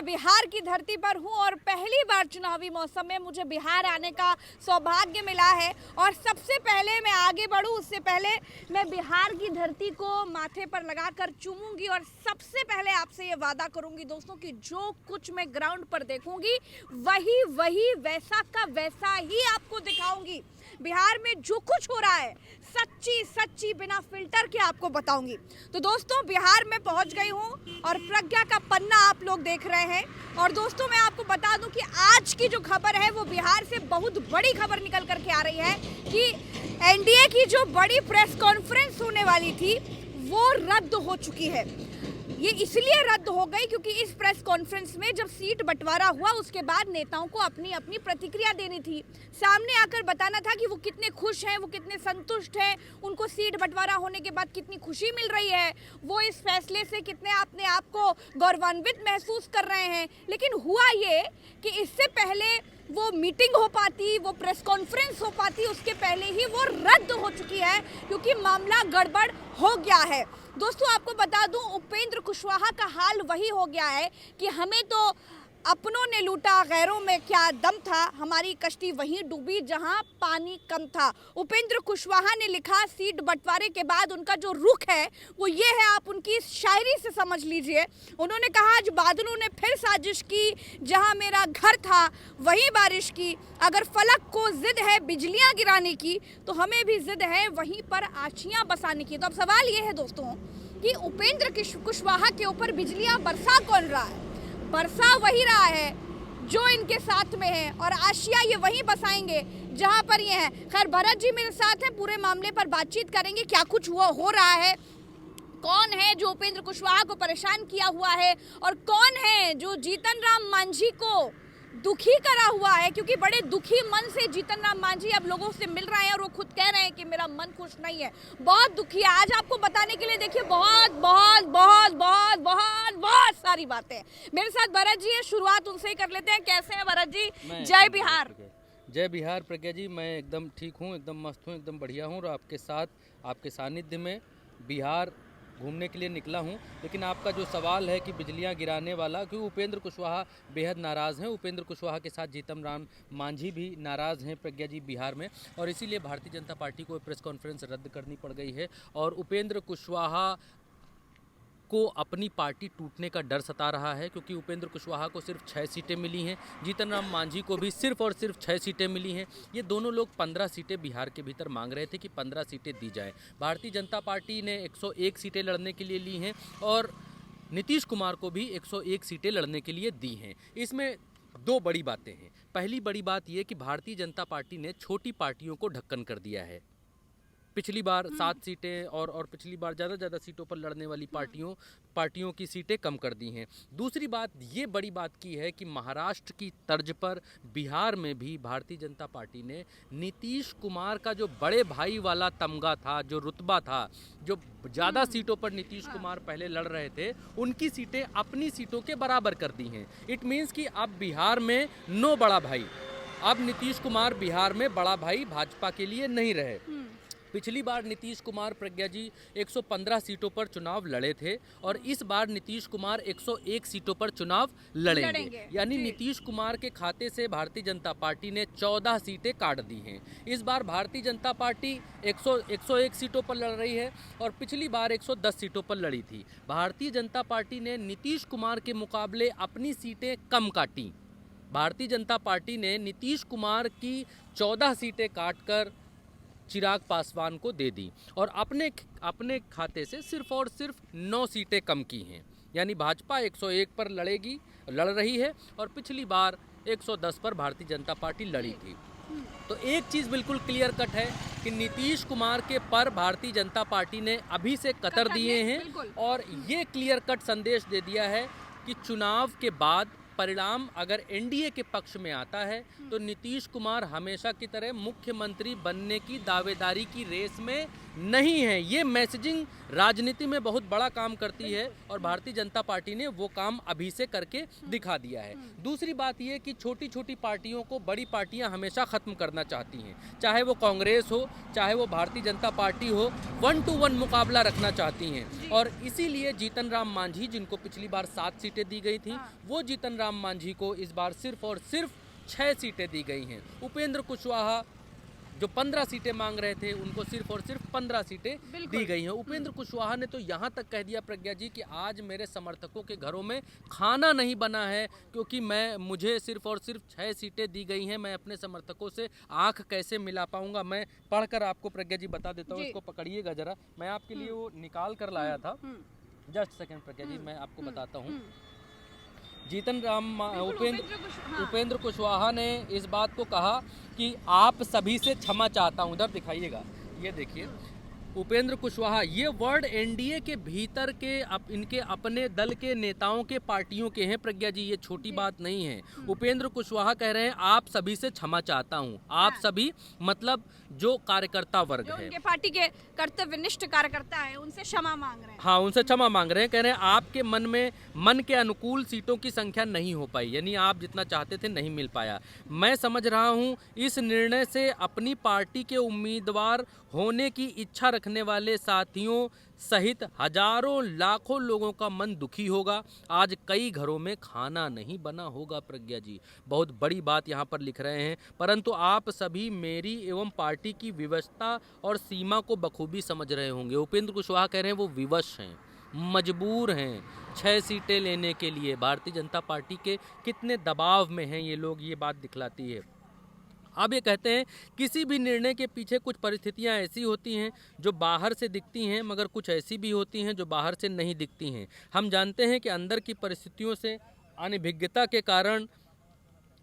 मैं बिहार की धरती पर हूं और पहली बार चुनावी मौसम में मुझे बिहार आने का सौभाग्य मिला है। और सबसे पहले मैं आगे बढ़ूं उससे पहले मैं बिहार की धरती को माथे पर लगाकर चूमूंगी और सबसे पहले आपसे ये वादा करूंगी दोस्तों कि जो कुछ मैं ग्राउंड पर देखूंगी वही वैसा का वैसा ही आपको दिखाऊंगी। बिहार में जो कुछ हो रहा है सच्ची बिना फिल्टर के आपको बताऊंगी। तो दोस्तों बिहार में पहुंच गई हूं और प्रज्ञा का पन्ना आप लोग देख रहे हैं। और दोस्तों मैं आपको बता दूं कि आज की जो खबर है वो बिहार से बहुत बड़ी खबर निकल करके आ रही है कि एनडीए की जो बड़ी प्रेस कॉन्फ्रेंस होने वाली थी वो रद्द हो चुकी है। ये इसलिए रद्द हो गई क्योंकि इस प्रेस कॉन्फ्रेंस में जब सीट बंटवारा हुआ उसके बाद नेताओं को अपनी अपनी प्रतिक्रिया देनी थी, सामने आकर बताना था कि वो कितने खुश हैं, वो कितने संतुष्ट हैं, उनको सीट बंटवारा होने के बाद कितनी खुशी मिल रही है, वो इस फैसले से कितने अपने आप को गौरवान्वित महसूस कर रहे हैं। लेकिन हुआ ये कि इससे पहले वो मीटिंग हो पाती, वो प्रेस कॉन्फ्रेंस हो पाती, उसके पहले ही वो रद्द हो चुकी है क्योंकि मामला गड़बड़ हो गया है। दोस्तों आपको बता दूं उपेंद्र कुशवाहा का हाल वही हो गया है कि हमें तो अपनों ने लूटा गैरों में क्या दम था, हमारी कश्ती वहीं डूबी जहां पानी कम था। उपेंद्र कुशवाहा ने लिखा सीट बंटवारे के बाद उनका जो रुख है वो ये है, आप उनकी शायरी से समझ लीजिए। उन्होंने कहा आज बादलों ने फिर साजिश की, जहां मेरा घर था वहीं बारिश की। अगर फलक को जिद है बिजलियां गिराने की तो हमें भी जिद है वहीं पर आछियां बसाने की। तो अब सवाल ये है दोस्तों कि उपेंद्र कुशवाहा के ऊपर बिजलियां बरसा कौन रहा है? बरसा वही रहा है जो इनके साथ में है और आशिया ये वहीं बसाएंगे जहां पर ये है। खैर भरत जी मेरे साथ हैं, पूरे मामले पर बातचीत करेंगे, क्या कुछ हुआ हो रहा है, कौन है जो उपेंद्र कुशवाहा को परेशान किया हुआ है और कौन है जो जीतन राम मांझी को दुखी करा हुआ है। क्योंकि बड़े दुखी मन से जीतन राम मांझी अब लोगों से मिल रहे हैं और वो खुद कह रहे हैं कि मेरा मन खुश नहीं है, बहुत दुखी है। आज आपको बताने के लिए देखिए बहुत बहुत बहुत बहुत बहुत बहुत सारी बातें मेरे साथ भरत जी है। शुरुआत उनसे ही कर लेते हैं। कैसे हैं भरत जी? जय बिहार। जय बिहार प्रज्ञा जी, मैं एकदम ठीक हूँ, एकदम मस्त हूँ, एकदम बढ़िया हूँ और आपके साथ आपके सानिध्य में बिहार घूमने के लिए निकला हूं। लेकिन आपका जो सवाल है कि बिजलियां गिराने वाला, क्योंकि उपेंद्र कुशवाहा बेहद नाराज़ हैं। उपेंद्र कुशवाहा के साथ जीतन राम मांझी भी नाराज़ हैं प्रज्ञा जी बिहार में, और इसीलिए भारतीय जनता पार्टी को प्रेस कॉन्फ्रेंस रद्द करनी पड़ गई है। और उपेंद्र कुशवाहा को अपनी पार्टी टूटने का डर सता रहा है क्योंकि उपेंद्र कुशवाहा को सिर्फ 6 सीटें मिली हैं, जीतन राम मांझी को भी सिर्फ और सिर्फ 6 सीटें मिली हैं। ये दोनों लोग 15 सीटें बिहार के भीतर मांग रहे थे कि 15 सीटें दी जाए। भारतीय जनता पार्टी ने 101 सीटें लड़ने के लिए ली हैं और नीतीश कुमार को भी 101 सीटें लड़ने के लिए दी हैं। इसमें दो बड़ी बातें हैं। पहली बड़ी बात यह कि भारतीय जनता पार्टी ने छोटी पार्टियों को ढक्कन कर दिया है। पिछली बार 7 सीटें और पिछली बार ज़्यादा सीटों पर लड़ने वाली पार्टियों की सीटें कम कर दी हैं। दूसरी बात ये बड़ी बात की है कि महाराष्ट्र की तर्ज पर बिहार में भी भारतीय जनता पार्टी ने नीतीश कुमार का जो बड़े भाई वाला तमगा था, जो रुतबा था, जो ज़्यादा सीटों पर नीतीश कुमार पहले लड़ रहे थे, उनकी सीटें अपनी सीटों के बराबर कर दी हैं। इट मीन्स कि अब बिहार में नो बड़ा भाई, अब नीतीश कुमार बिहार में बड़ा भाई भाजपा के लिए नहीं रहे। पिछली बार नीतीश कुमार प्रज्ञा जी 115 सीटों पर चुनाव लड़े थे और इस बार नीतीश कुमार 101 सीटों पर चुनाव लड़ेंगे। यानी नीतीश कुमार के खाते से भारतीय जनता पार्टी ने 14 सीटें काट दी हैं। इस बार भारतीय जनता पार्टी 101 सीटों पर लड़ रही है और पिछली बार 110 सीटों पर लड़ी थी। भारतीय जनता पार्टी ने नीतीश कुमार के मुकाबले अपनी सीटें कम काटी। भारतीय जनता पार्टी ने नीतीश कुमार की 14 सीटें काटकर चिराग पासवान को दे दी और अपने खाते से सिर्फ और सिर्फ 9 सीटें कम की हैं। यानी भाजपा 101 पर लड़ रही है और पिछली बार 110 पर भारतीय जनता पार्टी लड़ी थी। तो एक चीज़ बिल्कुल क्लियर कट है कि नीतीश कुमार के पर भारतीय जनता पार्टी ने अभी से कतर दिए हैं और ये क्लियर कट संदेश दे दिया है कि चुनाव के बाद परिणाम अगर एनडीए के पक्ष में आता है तो नीतीश कुमार हमेशा की तरह मुख्यमंत्री बनने की दावेदारी की रेस में नहीं है। ये मैसेजिंग राजनीति में बहुत बड़ा काम करती है और भारतीय जनता पार्टी ने वो काम अभी से करके दिखा दिया है। दूसरी बात ये कि छोटी छोटी पार्टियों को बड़ी पार्टियां हमेशा ख़त्म करना चाहती हैं, चाहे वो कांग्रेस हो चाहे वो भारतीय जनता पार्टी हो, 1 to 1 मुकाबला रखना चाहती हैं। और इसीलिए जीतन राम मांझी, जिनको पिछली बार 7 सीटें दी गई थी, वो जीतन राम मांझी को इस बार सिर्फ और सिर्फ 6 सीटें दी गई हैं। उपेंद्र कुशवाहा जो 15 सीटें मांग रहे थे, उनको सिर्फ और सिर्फ 15 सीटें दी गई हैं। उपेंद्र कुशवाहा ने तो यहाँ तक कह दिया प्रज्ञा जी कि आज मेरे समर्थकों के घरों में खाना नहीं बना है, क्योंकि मुझे सिर्फ और सिर्फ 6 सीटें दी गई हैं। मैं अपने समर्थकों से आंख कैसे मिला पाऊंगा। मैं पढ़कर आपको प्रज्ञा जी बता देता हूँ, इसको पकड़िएगा जरा, मैं आपके लिए वो निकाल कर लाया था। जस्ट सेकेंड प्रज्ञा जी, मैं आपको बताता हूँ। उपेंद्र कुशवाहा ने इस बात को कहा कि आप सभी से क्षमा चाहता हूं। उधर दिखाइएगा, ये देखिए उपेंद्र कुशवाहा, ये वर्ड एनडीए के भीतर के इनके अपने दल के नेताओं के पार्टियों के हैं प्रज्ञा जी, ये छोटी बात नहीं है। उपेंद्र कुशवाहा कह रहे हैं आप सभी से क्षमा चाहता हूं। आप सभी मतलब जो कार्यकर्ता वर्ग है, उनके पार्टी के कर्तव्यनिष्ठ कार्यकर्ता है, उनसे क्षमा मांग रहे हैं। हाँ, उनसे क्षमा मांग रहे हैं। कह रहे हैं आपके मन के अनुकूल सीटों की संख्या नहीं हो पाई, यानी आप जितना चाहते थे नहीं मिल पाया। मैं समझ रहा हूँ इस निर्णय से अपनी पार्टी के उम्मीदवार होने की इच्छा रखने वाले साथियों सहित हजारों लाखों लोगों का मन दुखी होगा। आज कई घरों में खाना नहीं बना होगा प्रज्ञा जी, बहुत बड़ी बात यहाँ पर लिख रहे हैं। परंतु आप सभी मेरी एवं पार्टी की विवशता और सीमा को बखूबी समझ रहे होंगे। उपेंद्र कुशवाहा कह रहे हैं वो विवश हैं, मजबूर हैं 6 सीटें लेने के लिए। भारतीय जनता पार्टी के कितने दबाव में हैं ये लोग, ये बात दिखलाती है। अब ये कहते हैं किसी भी निर्णय के पीछे कुछ परिस्थितियां ऐसी होती हैं जो बाहर से दिखती हैं, मगर कुछ ऐसी भी होती हैं जो बाहर से नहीं दिखती हैं। हम जानते हैं कि अंदर की परिस्थितियों से अनभिज्ञता के कारण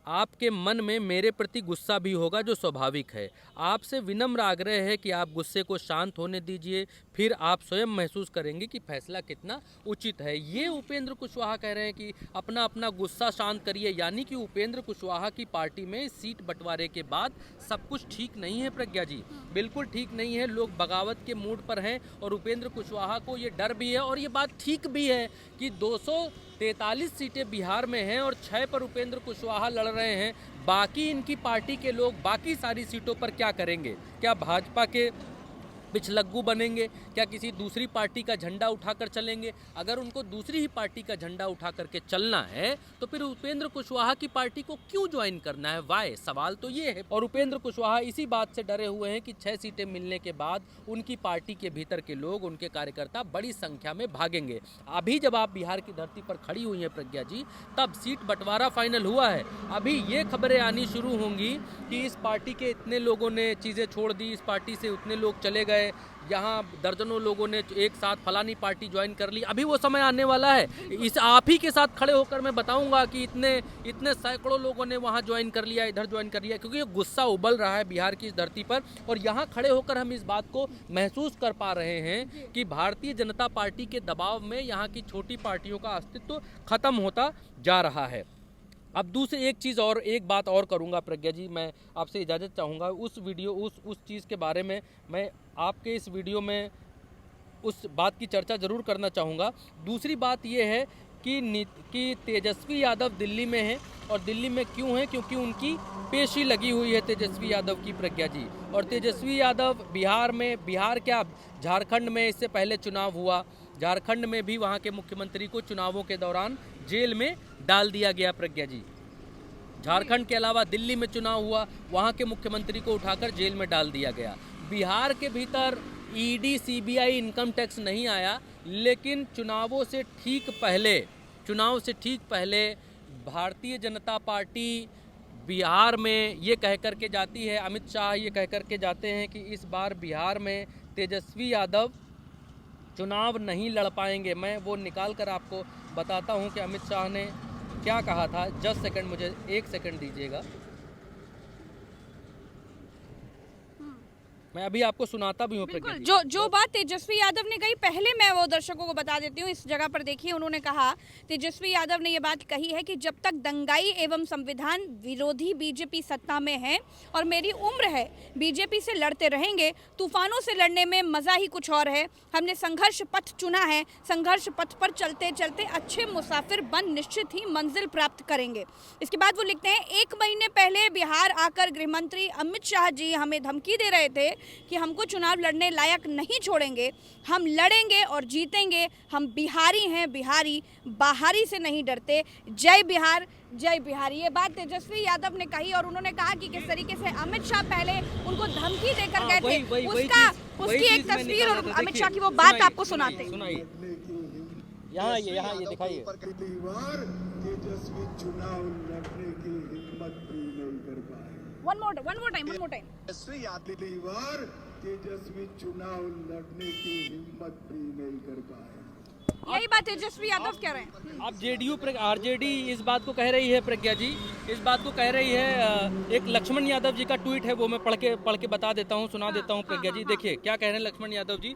आपके मन में मेरे प्रति गुस्सा भी होगा, जो स्वाभाविक है। आपसे विनम्र आग्रह है कि आप गुस्से को शांत होने दीजिए, फिर आप स्वयं महसूस करेंगे कि फैसला कितना उचित है। ये उपेंद्र कुशवाहा कह रहे हैं कि अपना अपना गुस्सा शांत करिए। यानी कि उपेंद्र कुशवाहा की पार्टी में सीट बंटवारे के बाद सब कुछ ठीक नहीं है प्रज्ञा जी, बिल्कुल ठीक नहीं है। लोग बगावत के मूड पर हैं और उपेंद्र कुशवाहा को ये डर भी है, और ये बात ठीक भी है कि 243 सीटें बिहार में हैं और 6 पर उपेंद्र कुशवाहा लड़ रहे हैं। बाकी इनकी पार्टी के लोग बाकी सारी सीटों पर क्या करेंगे? क्या भाजपा के पिछलग्गू बनेंगे? क्या किसी दूसरी पार्टी का झंडा उठाकर चलेंगे? अगर उनको दूसरी ही पार्टी का झंडा उठा करके चलना है तो फिर उपेंद्र कुशवाहा की पार्टी को क्यों ज्वाइन करना है? वाई, सवाल तो ये है। और उपेंद्र कुशवाहा इसी बात से डरे हुए हैं कि 6 सीटें मिलने के बाद उनकी पार्टी के भीतर के लोग, उनके कार्यकर्ता बड़ी संख्या में भागेंगे। अभी जब आप बिहार की धरती पर खड़ी हुई हैं प्रज्ञा जी, तब सीट बंटवारा फाइनल हुआ है। अभी ये खबरें आनी शुरू होंगी कि इस पार्टी के इतने लोगों ने चीज़ें छोड़ दी, इस पार्टी से उतने लोग चले गए, यहाँ दर्जनों लोगों ने एक साथ फलानी पार्टी ज्वाइन कर ली। अभी वो समय आने वाला है, इस आप ही के साथ खड़े होकर मैं बताऊंगा कि इतने सैकड़ों लोगों ने वहाँ ज्वाइन कर लिया, इधर ज्वाइन कर लिया, क्योंकि ये गुस्सा उबल रहा है बिहार की इस धरती पर। और यहाँ खड़े होकर हम इस बात को महसूस कर पा रहे हैं कि भारतीय जनता पार्टी के दबाव में यहाँ की छोटी पार्टियों का अस्तित्व खत्म होता जा रहा है। अब दूसरी एक बात और करूंगा प्रज्ञा जी, मैं आपसे इजाज़त चाहूँगा। उस चीज़ के बारे में मैं आपके इस वीडियो में उस बात की चर्चा ज़रूर करना चाहूँगा। दूसरी बात ये है कि तेजस्वी यादव दिल्ली में हैं, और दिल्ली में क्यों हैं? क्योंकि उनकी पेशी लगी हुई है तेजस्वी यादव की प्रज्ञा जी। और तेजस्वी यादव बिहार क्या, झारखंड में इससे पहले चुनाव हुआ, झारखंड में भी वहाँ के मुख्यमंत्री को चुनावों के दौरान जेल में डाल दिया गया प्रज्ञा जी। झारखंड के अलावा दिल्ली में चुनाव हुआ, वहाँ के मुख्यमंत्री को उठाकर जेल में डाल दिया गया। बिहार के भीतर ईडी, सीबीआई, इनकम टैक्स नहीं आया, लेकिन चुनाव से ठीक पहले भारतीय जनता पार्टी बिहार में ये कह कर के जाती है, अमित शाह ये कह कर के जाते हैं कि इस बार बिहार में तेजस्वी यादव चुनाव नहीं लड़ पाएंगे। मैं वो निकाल कर आपको बताता हूं कि अमित शाह ने क्या कहा था। जस्ट सेकंड, मुझे 1 सेकंड दीजिएगा। मैं अभी आपको सुनाता भी हूँ प्रज्ञा बिल्कुल, जी। जो बात तेजस्वी यादव ने कही, पहले मैं वो दर्शकों को बता देती हूँ। इस जगह पर देखिए, उन्होंने कहा, तेजस्वी यादव ने ये बात कही है कि जब तक दंगाई एवं संविधान विरोधी बीजेपी सत्ता में है और मेरी उम्र है, बीजेपी से लड़ते रहेंगे। तूफानों से लड़ने में मजा ही कुछ और है। हमने संघर्ष पथ चुना है, संघर्ष पथ पर चलते चलते अच्छे मुसाफिर बन निश्चित ही मंजिल प्राप्त करेंगे। इसके बाद वो लिखते हैं, 1 महीने पहले बिहार आकर गृहमंत्री अमित शाह जी हमें धमकी दे रहे थे कि हमको चुनाव लड़ने लायक नहीं छोड़ेंगे, हम लड़ेंगे और जीतेंगे। हम बिहारी हैं, बिहारी बाहरी से नहीं डरते। जय बिहार, जय बिहारी। ये बात तेजस्वी यादव ने कही और उन्होंने कहा कि किस तरीके से अमित शाह पहले उनको धमकी देकर गए थे, उसकी एक तस्वीर और अमित शाह की वो बात आपको सुनाते हैं। यहाँ ये दिखाइए। तेजस्वी चुनाव लड़ने की हिम्मत भी नहीं कर पाए। One more time. तेजस्वी चुनाव लड़ने की हिम्मत भी नहीं कर पाए। यही बात तेजस्वी यादव कह रहे हैं। अब जेडीयू आरजेडी इस बात को कह रही है, प्रज्ञा जी इस बात को कह रही है। एक लक्ष्मण यादव जी का ट्वीट है, वो मैं पढ़ के बता देता हूँ, सुना देता हूँ प्रज्ञा जी। देखिए क्या कह रहे हैं लक्ष्मण यादव जी।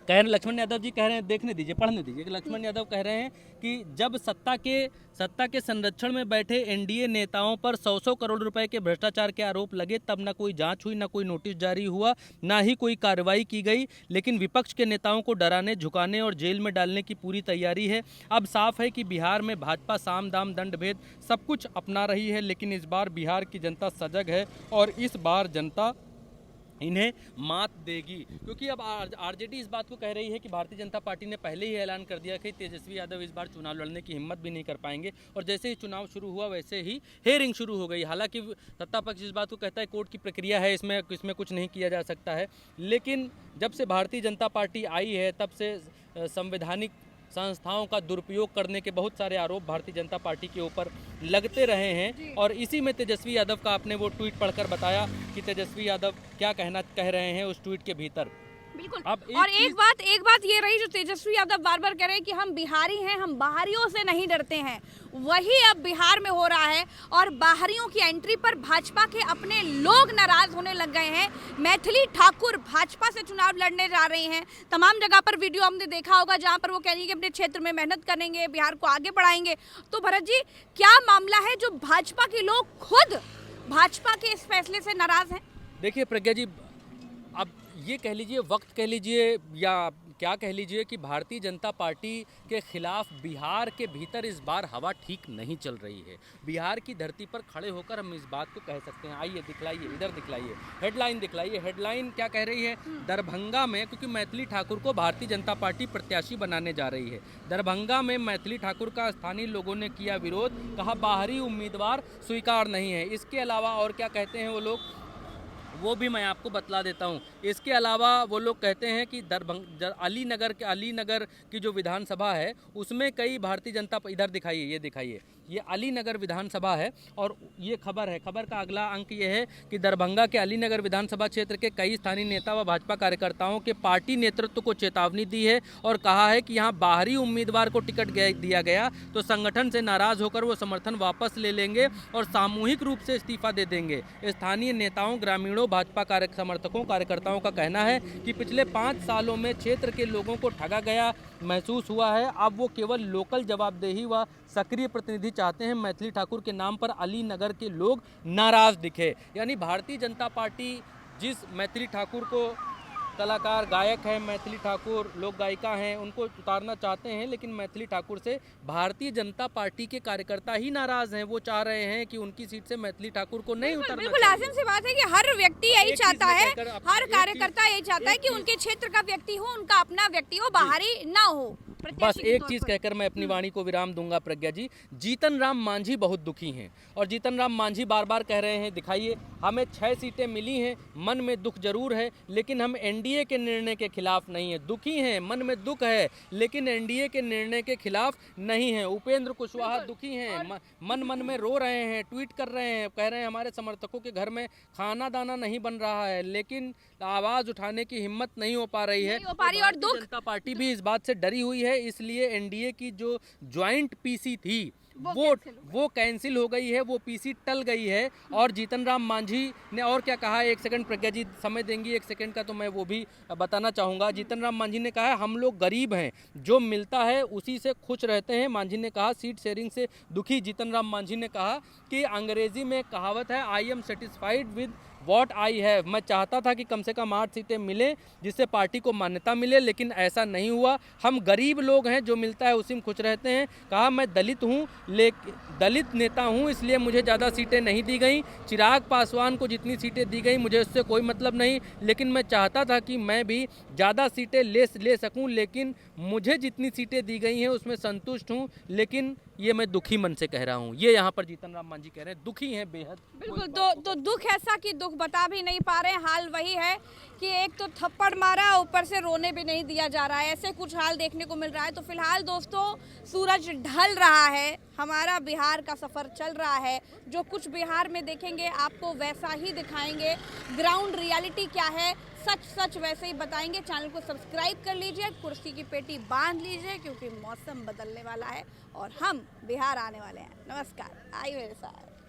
लक्ष्मण यादव जी कह रहे हैं, देखने दीजिए, पढ़ने दीजिए। लक्ष्मण यादव कह रहे हैं कि जब सत्ता के संरक्षण में बैठे एनडीए नेताओं पर 100 करोड़ रुपए के भ्रष्टाचार के आरोप लगे, तब न कोई जांच हुई, न कोई नोटिस जारी हुआ, ना ही कोई कार्रवाई की गई। लेकिन विपक्ष के नेताओं को डराने, झुकाने और जेल में डालने की पूरी तैयारी है। अब साफ है कि बिहार में भाजपा साम दाम दंड भेद सब कुछ अपना रही है, लेकिन इस बार बिहार की जनता सजग है और इस बार जनता इन्हें मात देगी। क्योंकि अब आरजेडी इस बात को कह रही है कि भारतीय जनता पार्टी ने पहले ही ऐलान कर दिया कि तेजस्वी यादव इस बार चुनाव लड़ने की हिम्मत भी नहीं कर पाएंगे। और जैसे ही चुनाव शुरू हुआ वैसे ही हेयरिंग शुरू हो गई। हालांकि सत्ता पक्ष इस बात को कहता है कोर्ट की प्रक्रिया है, इसमें कुछ नहीं किया जा सकता है। लेकिन जब से भारतीय जनता पार्टी आई है तब से संवैधानिक संस्थाओं का दुरुपयोग करने के बहुत सारे आरोप भारतीय जनता पार्टी के ऊपर लगते रहे हैं। और इसी में तेजस्वी यादव का आपने वो ट्वीट पढ़कर बताया कि तेजस्वी यादव क्या कह रहे हैं उस ट्वीट के भीतर। बिल्कुल। अब और एक बात ये रही जो तेजस्वी यादव बार बार कह रहे हैं कि हम बिहारी हैं, हम बाहरियों से नहीं डरते हैं। वही अब बिहार में हो रहा है और बाहरियों की एंट्री पर भाजपा के अपने लोग नाराज होने लग गए हैं। मैथिली ठाकुर भाजपा से चुनाव लड़ने जा रही हैं। तमाम जगह पर वीडियो हमने देखा होगा जहां पर वो कह रही है कि अपने क्षेत्र में मेहनत करेंगे, बिहार को आगे बढ़ाएंगे। तो भरत जी, क्या मामला है जो भाजपा के लोग खुद भाजपा के इस फैसले से नाराज हैं? देखिए प्रज्ञा जी, अब ये कह लीजिए, वक्त कह लीजिए या क्या कह लीजिए कि भारतीय जनता पार्टी के खिलाफ बिहार के भीतर इस बार हवा ठीक नहीं चल रही है। बिहार की धरती पर खड़े होकर हम इस बात को कह सकते हैं। आइए दिखलाइए, इधर दिखलाइए, हेडलाइन दिखलाइए। हेडलाइन क्या कह रही है? दरभंगा में, क्योंकि मैथिली ठाकुर को भारतीय जनता पार्टी प्रत्याशी बनाने जा रही है, दरभंगा में मैथिली ठाकुर का स्थानीय लोगों ने किया विरोध, कहा बाहरी उम्मीदवार स्वीकार नहीं है। इसके अलावा और क्या कहते हैं वो लोग, वो भी मैं आपको बतला देता हूँ। इसके अलावा वो लोग कहते हैं कि अलीनगर की जो विधानसभा है उसमें कई भारतीय जनता, इधर दिखाइए, ये दिखाइए, ये अलीनगर विधानसभा है और ये खबर है। खबर का अगला अंक ये है कि दरभंगा के अलीनगर विधानसभा क्षेत्र के कई स्थानीय नेता व भाजपा कार्यकर्ताओं के पार्टी नेतृत्व को चेतावनी दी है और कहा है कि यहाँ बाहरी उम्मीदवार को टिकट दिया गया तो संगठन से नाराज होकर वो समर्थन वापस ले लेंगे और सामूहिक रूप से इस्तीफा दे देंगे। स्थानीय नेताओं, ग्रामीणों, भाजपा समर्थकों, कार्यकर्ताओं का कहना है कि पिछले 5 सालों में क्षेत्र के लोगों को ठगा गया महसूस हुआ है। अब वो केवल लोकल जवाबदेही व सक्रिय प्रतिनिधि चाहते हैं। मैथिली ठाकुर के नाम पर अलीनगर के लोग नाराज दिखे। यानी भारतीय जनता पार्टी जिस मैथिली ठाकुर को, कलाकार गायक हैं मैथिली ठाकुर, लोक गायिका हैं, उनको उतारना चाहते हैं, लेकिन मैथिली ठाकुर से भारतीय जनता पार्टी के कार्यकर्ता ही नाराज हैं। वो चाह रहे हैं कि उनकी सीट से मैथिली ठाकुर को नहीं उतारना। बिल्कुल आसान सी बात है कि हर व्यक्ति यही चाहता है, हर कार्यकर्ता यही चाहता है कि उनके क्षेत्र का व्यक्ति हो, उनका अपना व्यक्ति हो, बाहरी ना हो। बस एक चीज कहकर मैं अपनी वाणी को विराम दूंगा प्रज्ञा जी। जीतन राम मांझी बहुत दुखी हैं और जीतन राम मांझी बार बार कह रहे हैं, दिखाइए, हमें 6 सीटें मिली हैं, मन में दुख जरूर है, लेकिन हम एनडीए के निर्णय के खिलाफ नहीं है। दुखी हैं, मन में दुख है, लेकिन एनडीए के निर्णय के खिलाफ नहीं है। उपेंद्र कुशवाहा दुखी हैं, मन में रो रहे हैं, ट्वीट कर रहे हैं, कह रहे हैं हमारे समर्थकों के घर में खाना दाना नहीं बन रहा है, लेकिन आवाज उठाने की हिम्मत नहीं हो पा रही है। और दुख, जनता पार्टी भी इस बात से डरी हुई है, इसलिए एनडीए की जो ज्वाइंट पीसी थी वो कैंसिल हो गई है, वो पीसी टल गई है। और जीतन राम मांझी ने और क्या कहा है, एक सेकंड प्रज्ञा जी समय देंगी एक सेकंड का, तो मैं वो भी बताना चाहूँगा। जीतन राम मांझी ने कहा है हम लोग गरीब हैं, जो मिलता है उसी से खुश रहते हैं। मांझी ने कहा सीट शेयरिंग से दुखी। जीतन राम मांझी ने कहा कि अंग्रेजी में कहावत है I am satisfied with what I have, मैं चाहता था कि कम से कम 8 सीटें मिले जिससे पार्टी को मान्यता मिले, लेकिन ऐसा नहीं हुआ। हम गरीब लोग हैं, जो मिलता है उसी में खुश रहते हैं। कहा मैं दलित हूँ, दलित नेता हूँ, इसलिए मुझे ज़्यादा सीटें नहीं दी गई। चिराग पासवान को जितनी सीटें दी गई मुझे उससे कोई मतलब नहीं, लेकिन मैं चाहता था कि मैं भी ज़्यादा सीटें ले सकूँ, लेकिन मुझे जितनी सीटें दी गई हैं उसमें संतुष्ट हूँ, लेकिन ये मैं दुखी मन से कह रहा हूँ। ये यहाँ पर जीतन राम मांझी कह रहे हैं, दुखी हैं बेहद। बिल्कुल, तो दुख ऐसा कि दुख बता भी नहीं पा रहे। हाल वही है कि एक तो थप्पड़ मारा, ऊपर से रोने भी नहीं दिया जा रहा है, ऐसे कुछ हाल देखने को मिल रहा है। तो फिलहाल दोस्तों सूरज ढल रहा है, हमारा बिहार का सफ़र चल रहा है। जो कुछ बिहार में देखेंगे आपको वैसा ही दिखाएंगे। ग्राउंड रियलिटी क्या है, सच सच वैसे ही बताएंगे। चैनल को सब्सक्राइब कर लीजिए, कुर्सी की पेटी बांध लीजिए, क्योंकि मौसम बदलने वाला है और हम बिहार आने वाले हैं। नमस्कार, आइए मेरे साथ।